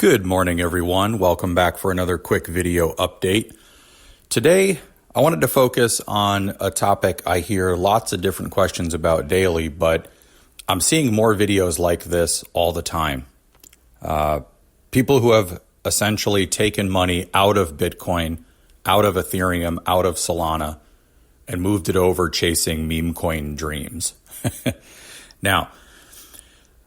Good morning, everyone. Welcome back for another quick video update. Today, I wanted to focus on a topic I hear lots of different questions about daily, but I'm seeing more videos like this all the time. People who have essentially taken money out of Bitcoin, out of Ethereum, out of Solana, and moved it over chasing meme coin dreams. Now,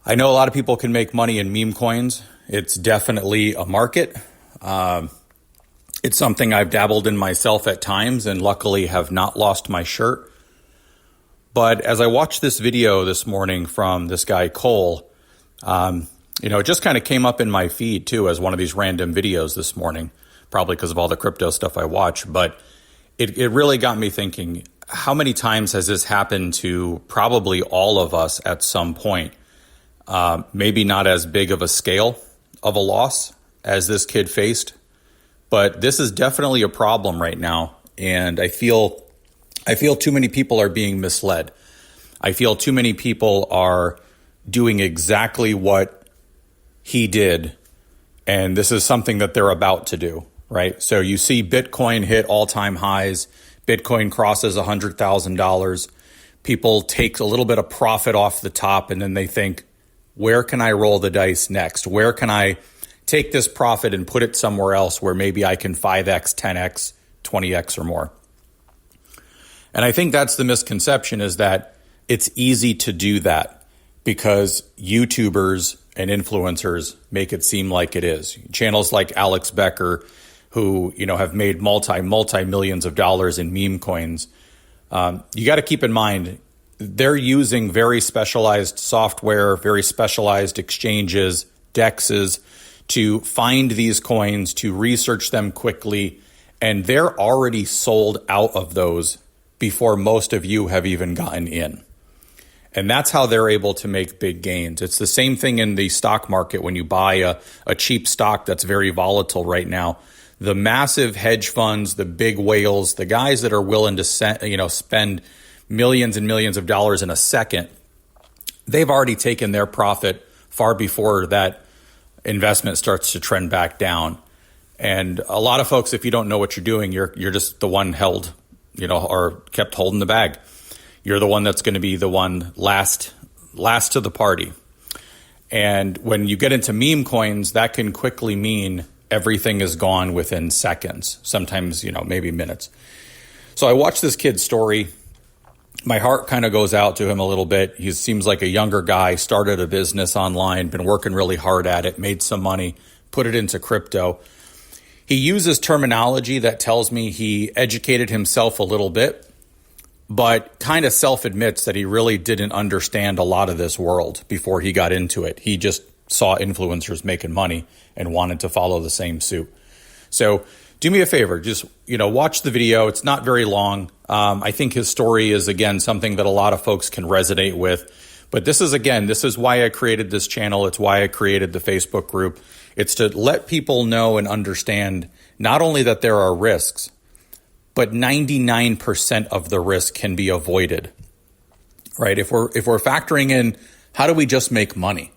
I know a lot of people can make money in meme coins. It's definitely a market. It's something I've dabbled in myself at times and luckily have not lost my shirt. But as I watched this video this morning from this guy, Cole, it just kind of came up in my feed too as one of these random videos this morning, probably because of all the crypto stuff I watch. But it really got me thinking, how many times has this happened to probably all of us at some point? Maybe not as big of a scale of a loss as this kid faced, but this is definitely a problem right now. And I feel too many people are being misled. I feel too many people are doing exactly what he did. And this is something that they're about to do, right? So you see Bitcoin hit all-time highs. Bitcoin crosses $100,000. People take a little bit of profit off the top and then they think, where can I roll the dice next? Where can I take this profit and put it somewhere else where maybe I can 5x, 10x, 20x or more? And I think that's the misconception, is that it's easy to do that because YouTubers and influencers make it seem like it is. Channels like Alex Becker, who have made multi-millions of dollars in meme coins. You got to keep in mind, they're using very specialized software, very specialized exchanges, DEXs, to find these coins, to research them quickly, and they're already sold out of those before most of you have even gotten in. And that's how they're able to make big gains. It's the same thing in the stock market when you buy a cheap stock that's very volatile right now. The massive hedge funds, the big whales, the guys that are willing to spend millions and millions of dollars in a second, they've already taken their profit far before that investment starts to trend back down. And a lot of folks, if you don't know what you're doing, you're just the one held, or kept holding the bag. You're the one that's going to be the one last to the party. And when you get into meme coins, that can quickly mean everything is gone within seconds, sometimes, maybe minutes. So I watched this kid's story. My heart kind of goes out to him a little bit. He seems like a younger guy, started a business online, been working really hard at it, made some money, put it into crypto. He uses terminology that tells me he educated himself a little bit, but kind of self-admits that he really didn't understand a lot of this world before he got into it. He just saw influencers making money and wanted to follow the same suit. So do me a favor, just, watch the video. It's not very long. I think his story is, again, something that a lot of folks can resonate with. But this is why I created this channel. It's why I created the Facebook group. It's to let people know and understand not only that there are risks, but 99% of the risk can be avoided, right? If we're factoring in, how do we just make money?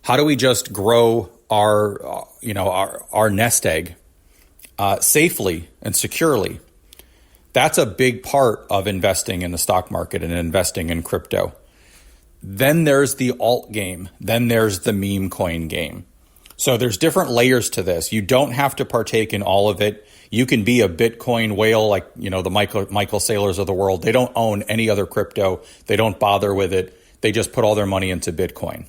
How do we just grow our nest egg safely and securely? That's a big part of investing in the stock market and investing in crypto. Then there's the alt game. Then there's the meme coin game. So there's different layers to this. You don't have to partake in all of it. You can be a Bitcoin whale like, the Michael Saylors of the world. They don't own any other crypto. They don't bother with it. They just put all their money into Bitcoin.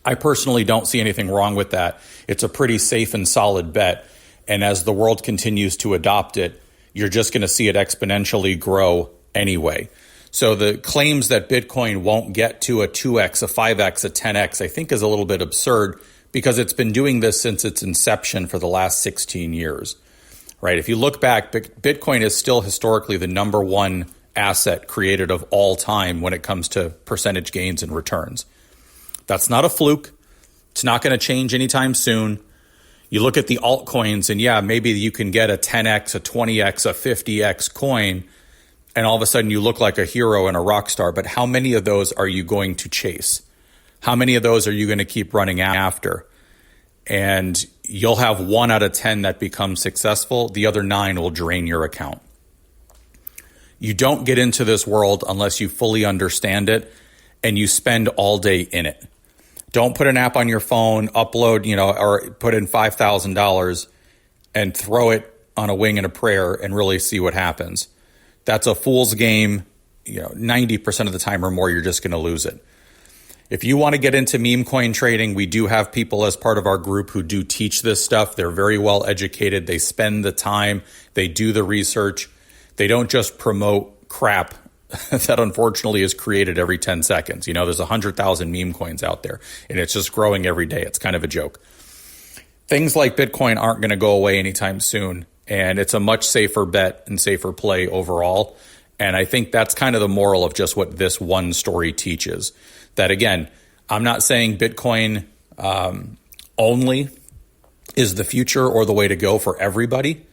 I personally don't see anything wrong with that. It's a pretty safe and solid bet. And as the world continues to adopt it, you're just going to see it exponentially grow anyway. So the claims that Bitcoin won't get to a 2x, a 5x, a 10x, I think is a little bit absurd because it's been doing this since its inception for the last 16 years, right? If you look back, Bitcoin is still historically the number one asset created of all time when it comes to percentage gains and returns. That's not a fluke. It's not going to change anytime soon. You look at the altcoins and maybe you can get a 10x, a 20x, a 50x coin, and all of a sudden you look like a hero and a rock star. But how many of those are you going to chase? How many of those are you going to keep running after? and you'll have 1 out of 10 that become successful. The other 9 will drain your account. You don't get into this world unless you fully understand it and you spend all day in it. Don't put an app on your phone, upload, or put in $5,000 and throw it on a wing and a prayer and really see what happens. That's a fool's game. 90% of the time or more, you're just going to lose it. If you want to get into meme coin trading, we do have people as part of our group who do teach this stuff. They're very well educated. They spend the time. They do the research. They don't just promote crap that unfortunately is created every 10 seconds. There's 100,000 meme coins out there, and it's just growing every day. It's kind of a joke. Things like Bitcoin aren't going to go away anytime soon, and it's a much safer bet and safer play overall. And I think that's kind of the moral of just what this one story teaches. That, again, I'm not saying Bitcoin only is the future or the way to go for everybody.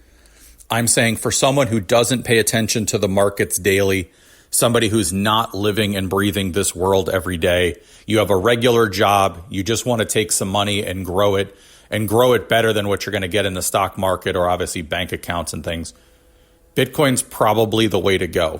I'm saying for someone who doesn't pay attention to the markets daily, somebody who's not living and breathing this world every day, you have a regular job, you just want to take some money and grow it better than what you're going to get in the stock market or obviously bank accounts and things. Bitcoin's probably the way to go,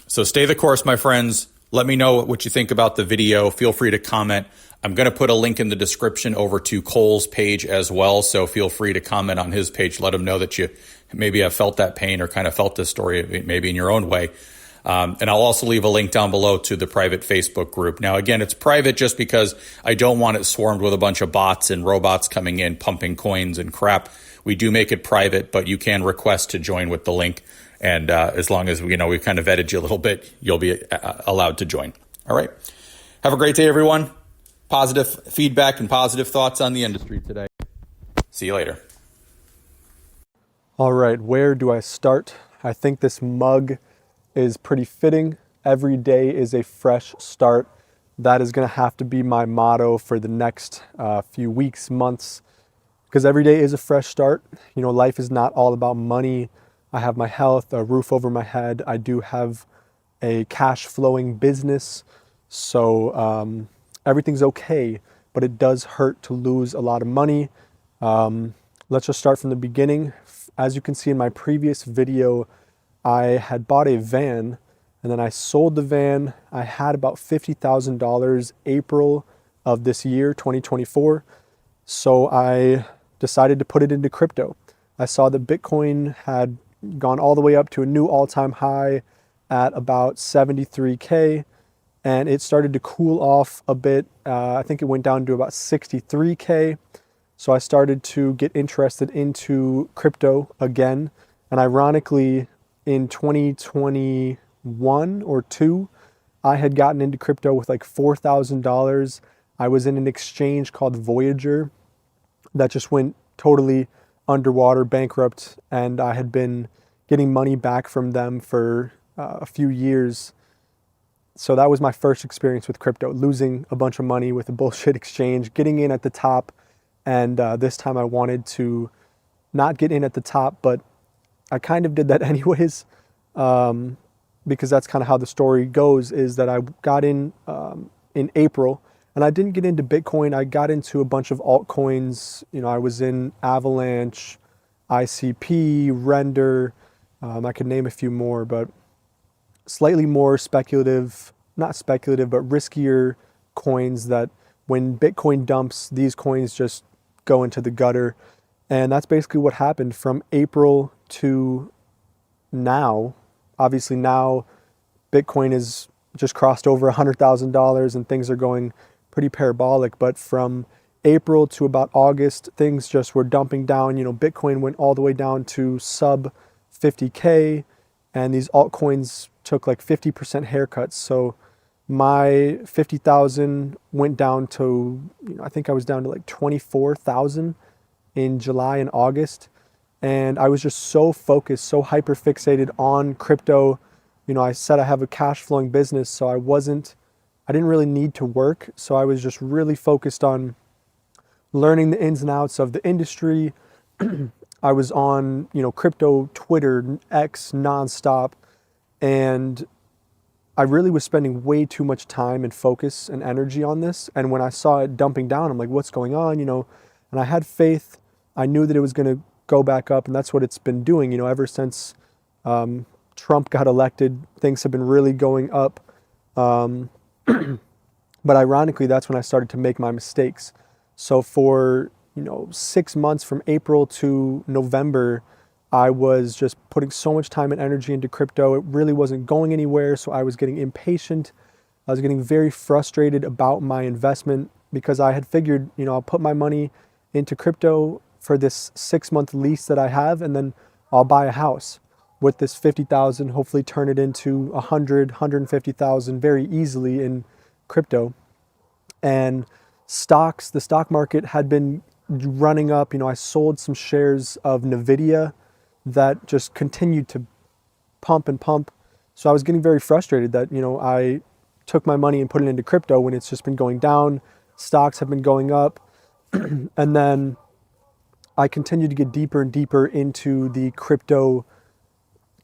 So stay the course, my friends. Let me know what you think about the video. Feel free to comment. I'm going to put a link in the description over to Cole's page as well. So feel free to comment on his page. Let him know that you maybe have felt that pain or kind of felt this story maybe in your own way. And I'll also leave a link down below to the private Facebook group. Now, again, it's private just because I don't want it swarmed with a bunch of bots and robots coming in, pumping coins and crap. We do make it private, but you can request to join with the link. And as long as we've kind of vetted you a little bit, you'll be allowed to join. All right. Have a great day, everyone. Positive feedback and positive thoughts on the industry today. See you later. All right, where do I start? I think this mug is pretty fitting. Every day is a fresh start. That is going to have to be my motto for the next few weeks, months, because every day is a fresh start. Life is not all about money. I have my health, a roof over my head. I do have a cash flowing business. So everything's okay, but it does hurt to lose a lot of money. Let's just start from the beginning. As you can see in my previous video, I had bought a van and then I sold the van. I had about $50,000 April of this year, 2024. So I decided to put it into crypto. I saw that Bitcoin had gone all the way up to a new all-time high at about 73K, and it started to cool off a bit. I think it went down to about 63K. So I started to get interested into crypto again. And ironically, in 2021 or 2, I had gotten into crypto with like $4,000. I was in an exchange called Voyager that just went totally underwater, bankrupt, and I had been getting money back from them for a few years. So that was my first experience with crypto, losing a bunch of money with a bullshit exchange, getting in at the top. And this time I wanted to not get in at the top, but I kind of did that anyways, because that's kind of how the story goes, is that I got in April, and I didn't get into Bitcoin. I got into a bunch of altcoins. I was in Avalanche, ICP, Render. I could name a few more, but slightly more speculative, not speculative, but riskier coins that when Bitcoin dumps, these coins just go into the gutter. And that's basically what happened from April to now. Obviously now Bitcoin is just crossed over $100,000 and things are going pretty parabolic. But from April to about August, things just were dumping down. Bitcoin went all the way down to sub 50K, and these altcoins took like 50% haircuts. So my 50,000 went down to, I think I was down to like 24,000 in July and August. And I was just so focused, so hyper fixated on crypto. I said I have a cash flowing business, so I didn't really need to work. So I was just really focused on learning the ins and outs of the industry. I was on, crypto, Twitter, X nonstop. And I really was spending way too much time and focus and energy on this. And when I saw it dumping down, I'm like, what's going on? And I had faith. I knew that it was going to go back up, and that's what it's been doing. Ever since Trump got elected, things have been really going up. Um, but ironically, that's when I started to make my mistakes. So for 6 months from April to November, I was just putting so much time and energy into crypto. It really wasn't going anywhere. So I was getting impatient. I was getting very frustrated about my investment because I had figured, I'll put my money into crypto for this 6-month lease that I have, and then I'll buy a house with this 50,000, hopefully turn it into 100, 150,000 very easily in crypto. And the stock market had been running up. I sold some shares of Nvidia that just continued to pump and pump. So I was getting very frustrated that, I took my money and put it into crypto when it's just been going down. Stocks have been going up. And then I continued to get deeper and deeper into the crypto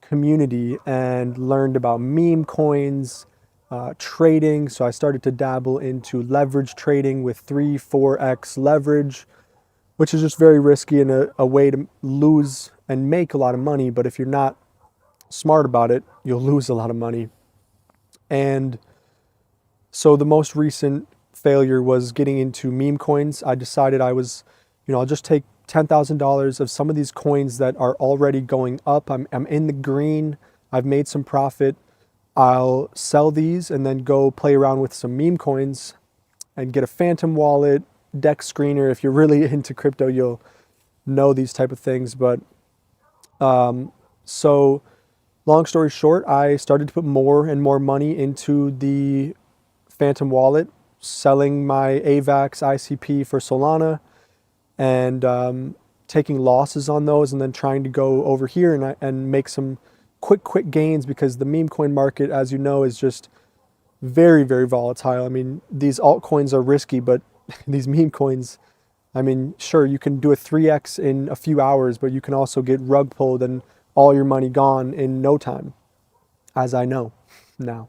community and learned about meme coins, trading. So I started to dabble into leverage trading with 3-4x leverage, which is just very risky and a way to lose and make a lot of money. But if you're not smart about it, you'll lose a lot of money. And so the most recent failure was getting into meme coins. I decided I'll just take $10,000 of some of these coins that are already going up. I'm in the green. I've made some profit. I'll sell these and then go play around with some meme coins and get a phantom wallet, deck screener. If you're really into crypto, you'll know these type of things. But so long story short, I started to put more and more money into the phantom wallet, selling my AVAX ICP for Solana, and taking losses on those, and then trying to go over here and make some quick gains, because the meme coin market, as you know, is just very, very volatile. I mean, these altcoins are risky, but these meme coins, I mean, sure, you can do a 3x in a few hours, but you can also get rug pulled and all your money gone in no time, as I know now.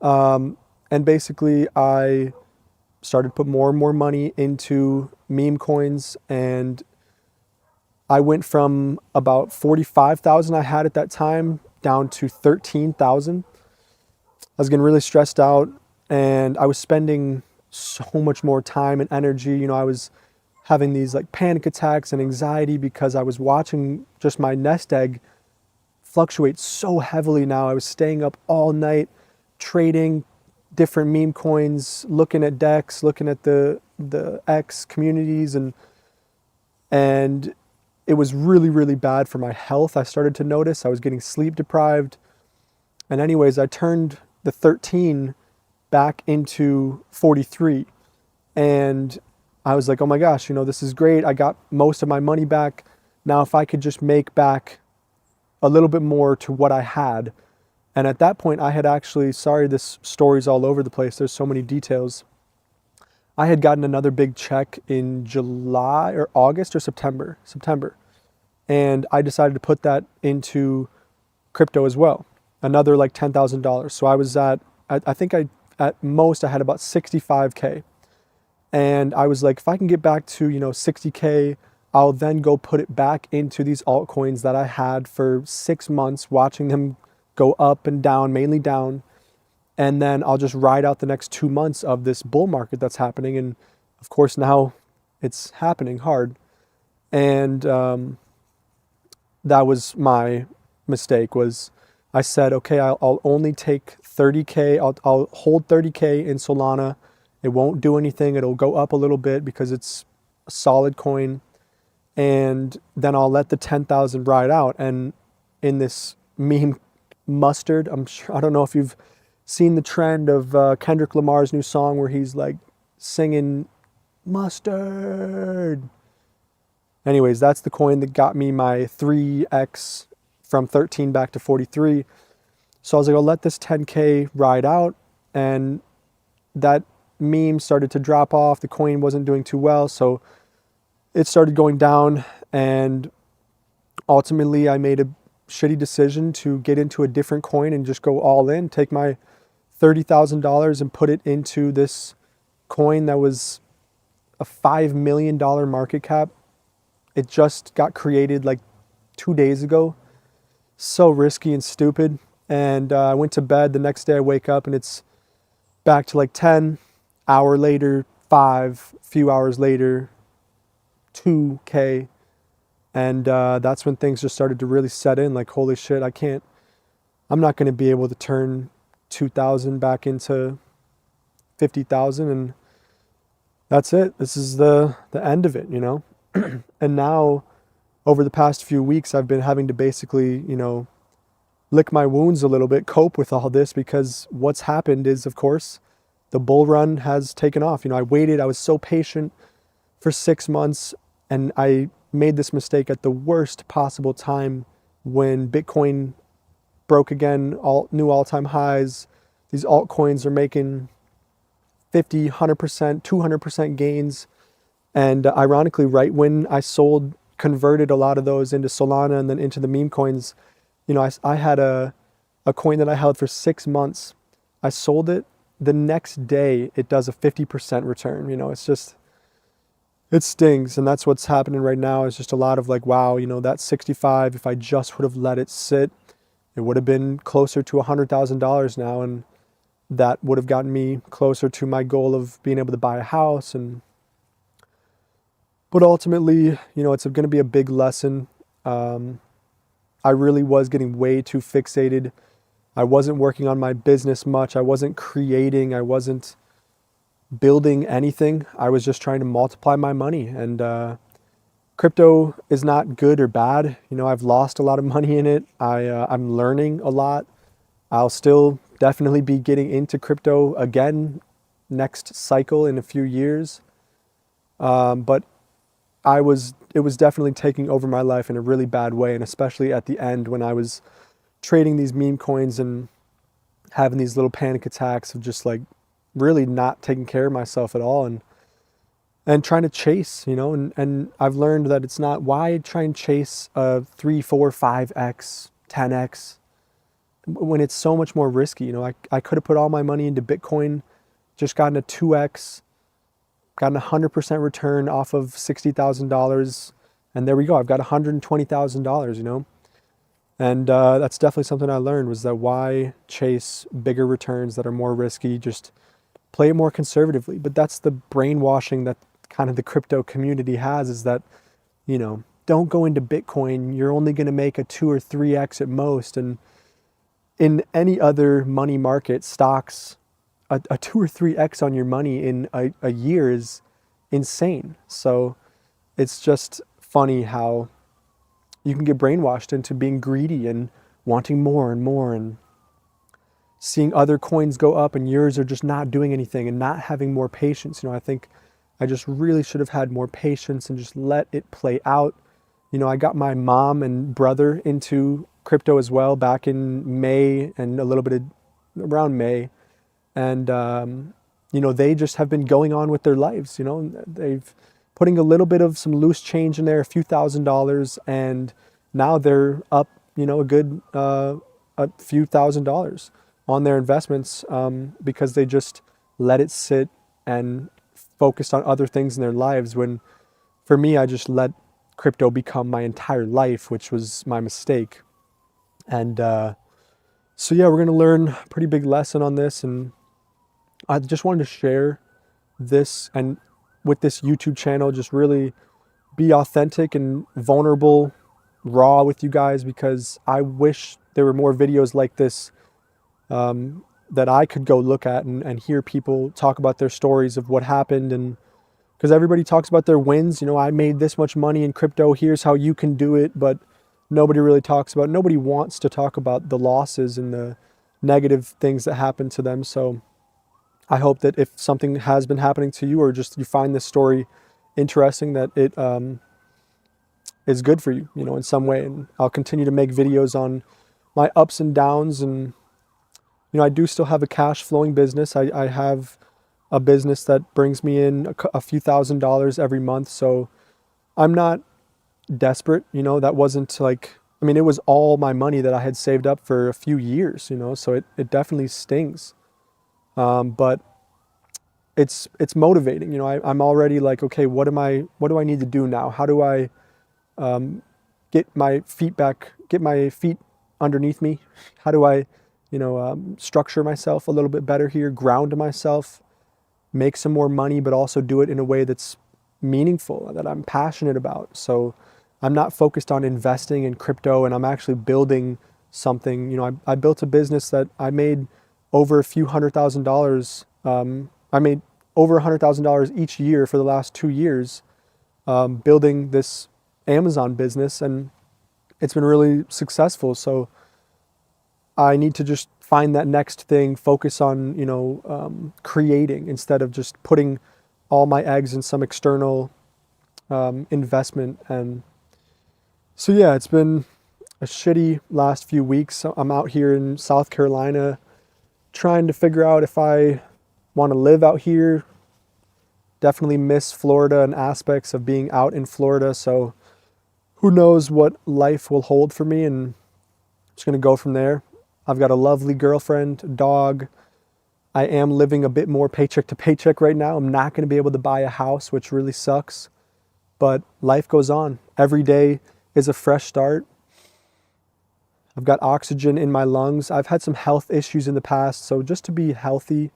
And basically, I started to put more and more money into meme coins, and I went from about 45,000 I had at that time down to 13,000. I was getting really stressed out, and I was spending so much more time and energy. I was having these like panic attacks and anxiety because I was watching just my nest egg fluctuate so heavily now. I was staying up all night trading different meme coins, looking at decks, looking at the X communities, and it was really, really bad for my health. I started to notice I was getting sleep deprived. And anyways, I turned the 13 back into 43. And I was like, oh my gosh, this is great. I got most of my money back. Now, if I could just make back a little bit more to what I had. And at that point, I had actually, sorry, this story's all over the place. There's so many details. I had gotten another big check in July or August or September. And I decided to put that into crypto as well. Another like $10,000. So I was at most I had about 65K. And I was like, if I can get back to, 60K, I'll then go put it back into these altcoins that I had for 6 months, watching them go up and down, mainly down. And then I'll just ride out the next 2 months of this bull market that's happening. And of course, now it's happening hard. And that was my mistake. Was I said, okay, I'll only take 30K. I'll hold 30K in Solana. It won't do anything. It'll go up a little bit because it's a solid coin. And then I'll let the 10,000 ride out. And in this meme mustard, I don't know if you've seen the trend of Kendrick Lamar's new song where he's like singing mustard. Anyways, that's the coin that got me my 3x from 13 back to 43. So I was like, I'll let this 10K ride out. And that meme started to drop off. The coin wasn't doing too well. So it started going down. And ultimately, I made shitty decision to get into a different coin and just go all in, take my $30,000 and put it into this coin that was a $5 million market cap. It just got created like 2 days ago. So risky and stupid. And I went to bed. The next day I wake up and it's back to like 10, hour later, 5, few hours later, 2K. And that's when things just started to really set in. Like, holy shit, I'm not going to be able to turn 2,000 back into 50,000. And that's it. This is the end of it, you know? And now, over the past few weeks, I've been having to basically, you know, lick my wounds a little bit, cope with all this, because what's happened is, of course, the bull run has taken off. You know, I was so patient for 6 months, and I made this mistake at the worst possible time when Bitcoin broke again, new all-time highs. These altcoins are making 50, 100%, 200% gains. And ironically, right when I converted a lot of those into Solana and then into the meme coins, you know, I had a coin that I held for 6 months. I sold it. The next day, it does a 50% return. You know, it stings. And that's what's happening right now. Is just a lot of like, wow, you know, that 65, if I just would have let it sit, it would have been closer to $100,000 now. And that would have gotten me closer to my goal of being able to buy a house. But ultimately, you know, it's going to be a big lesson. I really was getting way too fixated. I wasn't working on my business much. I wasn't creating. I wasn't building anything. I was just trying to multiply my money. And crypto is not good or bad. You know, I've lost a lot of money in it. I'm learning a lot. I'll still definitely be getting into crypto again next cycle in a few years. But it was definitely taking over my life in a really bad way, and especially at the end when I was trading these meme coins and having these little panic attacks of just like really not taking care of myself at all and trying to chase, you know, and I've learned that it's not, why try and chase a 3, 4, 5x, 10x when it's so much more risky. You know, I could have put all my money into Bitcoin, just gotten a 2x, gotten 100% return off of $60,000. And there we go. I've got $120,000, you know? And that's definitely something I learned, was that why chase bigger returns that are more risky? Just play it more conservatively. But that's the brainwashing that kind of the crypto community has, is that, you know, don't go into Bitcoin. You're only going to make a 2 or 3x at most. And in any other money market, stocks, a 2 or 3x on your money in a year is insane. So it's just funny how you can get brainwashed into being greedy and wanting more and more, and seeing other coins go up and yours are just not doing anything, and not having more patience. You know, I think I just really should have had more patience and just let it play out. You know, I got my mom and brother into crypto as well back in May, and a little bit around May. And, you know, they just have been going on with their lives. You know, they've putting a little bit of some loose change in there, a few $1,000s, and now they're up, you know, a few $1,000s on their investments, because they just let it sit and focused on other things in their lives. When for me, I just let crypto become my entire life, which was my mistake. And so yeah, we're going to learn a pretty big lesson on this, and I just wanted to share this, and with this YouTube channel, just really be authentic and vulnerable, raw with you guys, because I wish there were more videos like this that I could go look at and hear people talk about their stories of what happened. And because everybody talks about their wins, you know, I made this much money in crypto, here's how you can do it, but nobody wants to talk about the losses and the negative things that happened to them. So I hope that if something has been happening to you, or just you find this story interesting, that it is good for you, you know, in some way. And I'll continue to make videos on my ups and downs. And, you know, I do still have a cash flowing business. I have a business that brings me in a few $1,000s every month. So I'm not desperate, you know, that wasn't like I mean, it was all my money that I had saved up for a few years, so it definitely stings. But it's motivating. I'm already like, okay, what do I need to do now? How do I get my feet underneath me? How do I, structure myself a little bit better here, ground myself, make some more money, but also do it in a way that's meaningful, that I'm passionate about. So I'm not focused on investing in crypto, and I'm actually building something. I built a business that I made over a few $100,000. I made over $100,000 each year for the last 2 years, building this Amazon business, and it's been really successful. So I need to just find that next thing, focus on, creating instead of just putting all my eggs in some external investment. And so, yeah, it's been a shitty last few weeks. I'm out here in South Carolina trying to figure out if I want to live out here. Definitely miss Florida and aspects of being out in Florida. So who knows what life will hold for me, and I'm just going to go from there. I've got a lovely girlfriend, a dog. I am living a bit more paycheck to paycheck right now. I'm not going to be able to buy a house, which really sucks. But life goes on. Every day is a fresh start. I've got oxygen in my lungs. I've had some health issues in the past. So just to be healthy,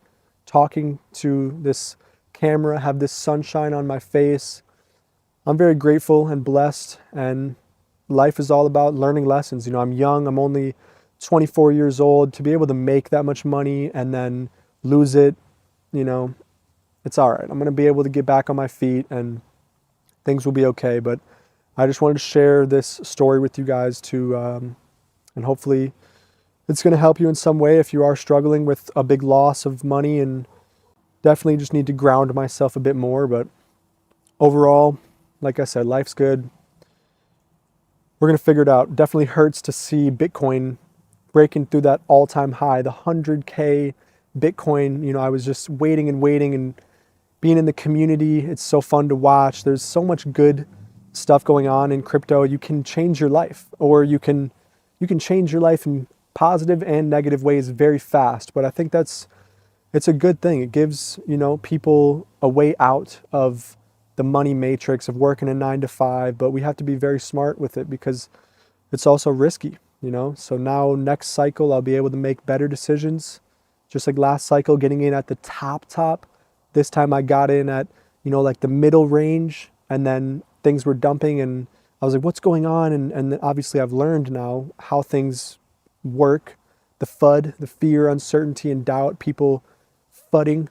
talking to this camera, have this sunshine on my face, I'm very grateful and blessed. And life is all about learning lessons. I'm young. I'm only 24 years old. To be able to make that much money and then lose it, it's all right. I'm going to be able to get back on my feet and things will be okay. But I just wanted to share this story with you guys and hopefully it's going to help you in some way if you are struggling with a big loss of money, and definitely just need to ground myself a bit more. But overall, like I said, life's good. We're going to figure it out. Definitely hurts to see Bitcoin breaking through that all-time high, the 100K Bitcoin. I was just waiting and being in the community. It's so fun to watch. There's so much good stuff going on in crypto. You can change your life, or you can change your life in positive and negative ways very fast. But I think it's a good thing. It gives, people a way out of the money matrix of working a 9 to 5, but we have to be very smart with it because it's also risky, So now next cycle, I'll be able to make better decisions. Just like last cycle, getting in at the top. This time I got in at, like the middle range, and then things were dumping and I was like, what's going on? And obviously I've learned now how things work. The FUD, the fear, uncertainty, and doubt, people fudding.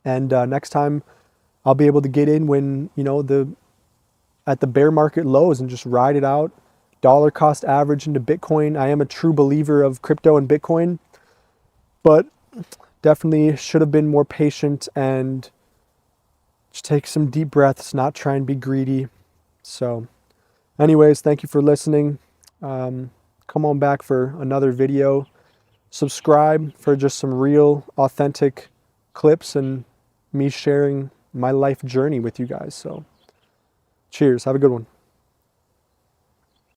And next time I'll be able to get in when, at the bear market lows and just ride it out. Dollar cost average into Bitcoin. I am a true believer of crypto and Bitcoin, but definitely should have been more patient and just take some deep breaths, not try and be greedy. So anyways, thank you for listening. Come on back for another video. Subscribe for just some real, authentic clips and me sharing my life journey with you guys. So cheers. Have a good one.